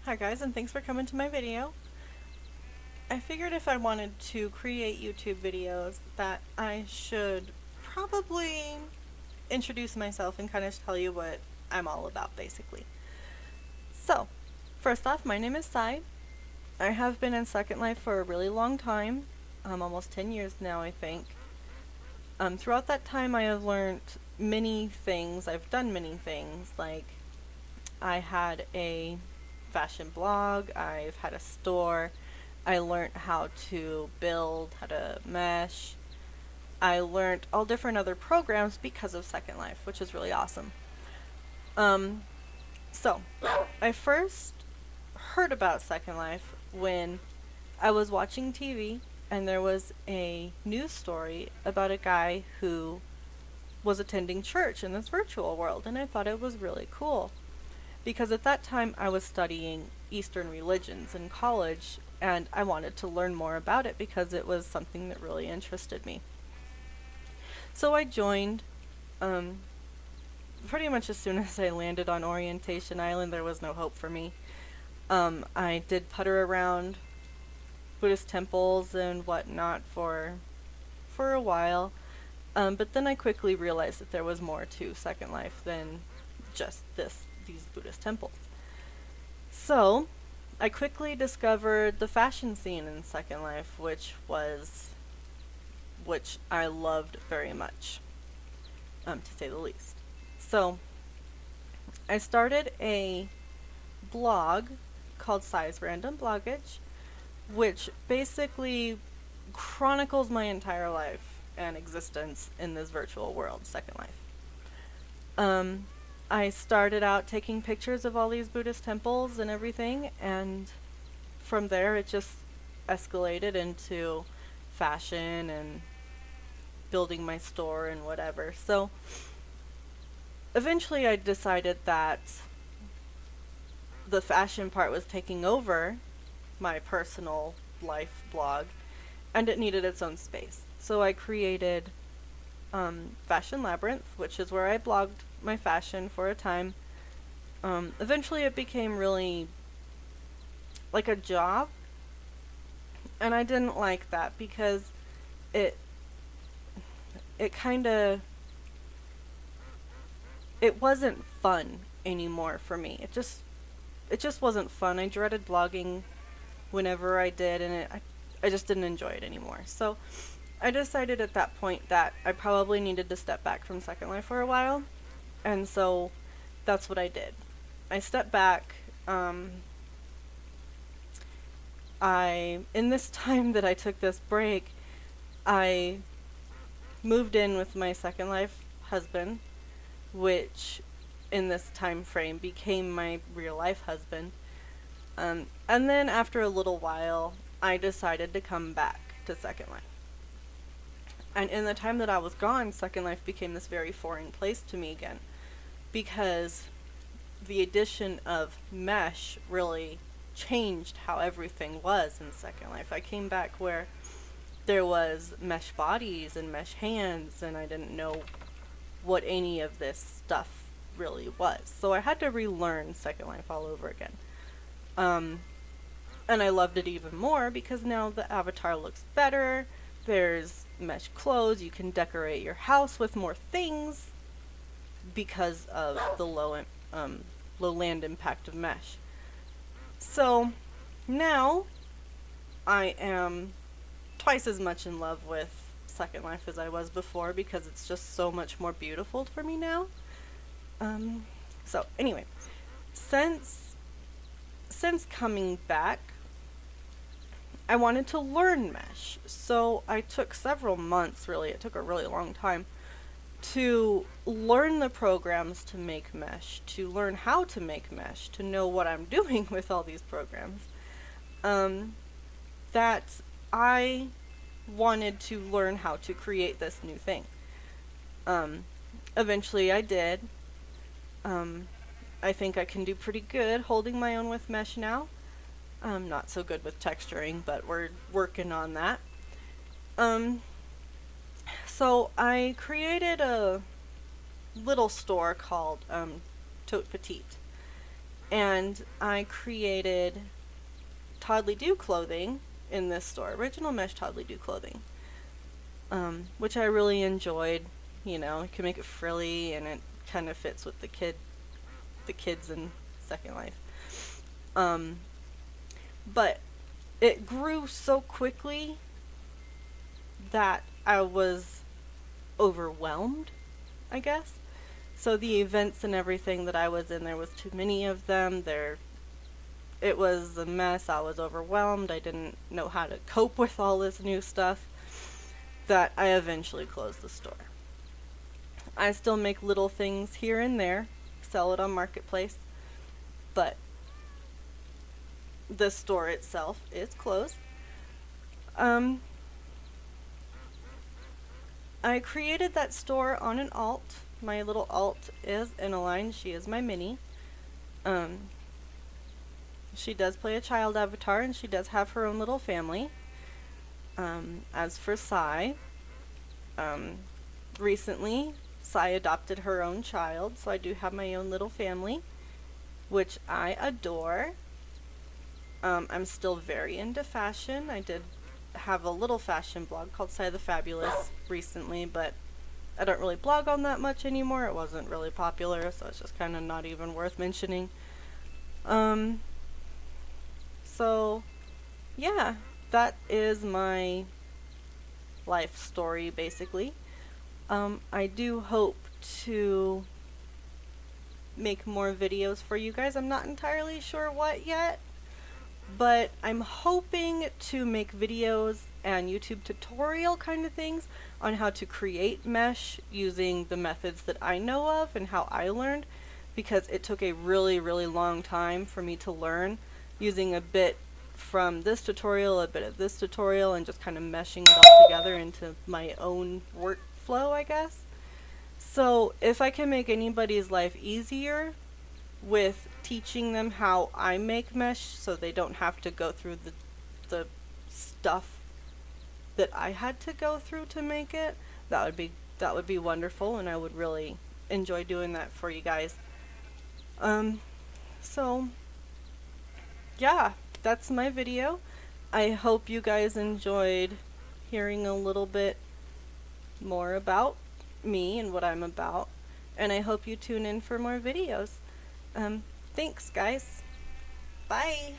Hi guys, and thanks for coming to my video. I figured if I wanted to create YouTube videos that I should probably introduce myself and kind of tell you what I'm all about basically. So, first off, my name is Sai. I have been in Second Life for a really long time, almost 10 years now I think. Throughout that time I have learned many things, I've done many things, like I had a fashion blog, I've had a store, I learned how to build, how to mesh. I learned all different other programs because of Second Life, which is really awesome. Um, so, I first heard about Second Life when I was watching TV and there was a news story about a guy who was attending church in this virtual world, and I thought it was really cool. Because at that time I was studying Eastern religions in college and I wanted to learn more about it because it was something that really interested me. So I joined. Um, Pretty much as soon as I landed on Orientation Island, there was no hope for me. I did putter around Buddhist temples and whatnot for a while, but then I quickly realized that there was more to Second Life than just these Buddhist temples. So, I quickly discovered the fashion scene in Second Life, which I loved very much, to say the least. So, I started a blog called Size Random Bloggage, which basically chronicles my entire life and existence in this virtual world, Second Life. Um, I started out taking pictures of all these Buddhist temples and everything, and from there it just escalated into fashion and building my store and whatever. So eventually I decided that the fashion part was taking over my personal life blog and it needed its own space. So I created Fashion Labyrinth, which is where I blogged my fashion for a time. Eventually it became really like a job, and I didn't like that because it it kind of it wasn't fun anymore for me. It just wasn't fun. I dreaded blogging whenever I did, and I just didn't enjoy it anymore. So I decided at that point that I probably needed to step back from Second Life for a while, and so that's what I did. I stepped back. In this time that I took this break, I moved in with my Second Life husband, which in this time frame became my real life husband. And then after a little while, I decided to come back to Second Life. And in the time that I was gone, Second Life became this very foreign place to me again, because the addition of mesh really changed how everything was in Second Life. I came back where there was mesh bodies and mesh hands, and I didn't know what any of this stuff really was. So I had to relearn Second Life all over again. Um, and I loved it even more because now the avatar looks better. There's mesh clothes. You can decorate your house with more things because of the low land impact of mesh. So now I am twice as much in love with Second Life as I was before because it's just so much more beautiful for me now. Um, so anyway, since since coming back, I wanted to learn mesh. So I took several months, really. It took a really long time to learn the programs to make mesh, to learn how to make mesh, to know what I'm doing with all these programs. Um, that I wanted to learn how to create this new thing. Um, Eventually I did. Um, I think I can do pretty good holding my own with mesh now. I'm not so good with texturing, but we're working on that. Um, so I created a little store called Tote Petite. And I created Toddly Do clothing in this store, original mesh Toddly Do clothing, which I really enjoyed. You know, you can make it frilly, and it kind of fits with the kids in Second Life. Um, but it grew so quickly that I was overwhelmed, I guess. So the events and everything that I was in, there was too many of them. It was a mess. I was overwhelmed. I didn't know how to cope with all this new stuff, that I eventually closed the store. I still make little things here and there, sell it on Marketplace, but the store itself is closed. I created that store on an alt. My little alt is Inaline. She is my mini. She does play a child avatar, and she does have her own little family. As for Sai, recently Sai adopted her own child, so I do have my own little family, which I adore. I'm still very into fashion. I did have a little fashion blog called Sai the Fabulous recently, but I don't really blog on that much anymore. It wasn't really popular, so it's just kind of not even worth mentioning. So yeah, that is my life story basically. I do hope to make more videos for you guys. I'm not entirely sure what yet, but I'm hoping to make videos and YouTube tutorial kind of things on how to create mesh using the methods that I know of and how I learned, because it took a really, really long time for me to learn, using a bit from this tutorial, a bit of this tutorial, and just kind of meshing it all together into my own workflow, I guess. So if I can make anybody's life easier with teaching them how I make mesh, so they don't have to go through the stuff that I had to go through to make it, that would be wonderful, and I would really enjoy doing that for you guys. So yeah, that's my video. I hope you guys enjoyed hearing a little bit more about me and what I'm about, and I hope you tune in for more videos. Thanks, guys. Bye.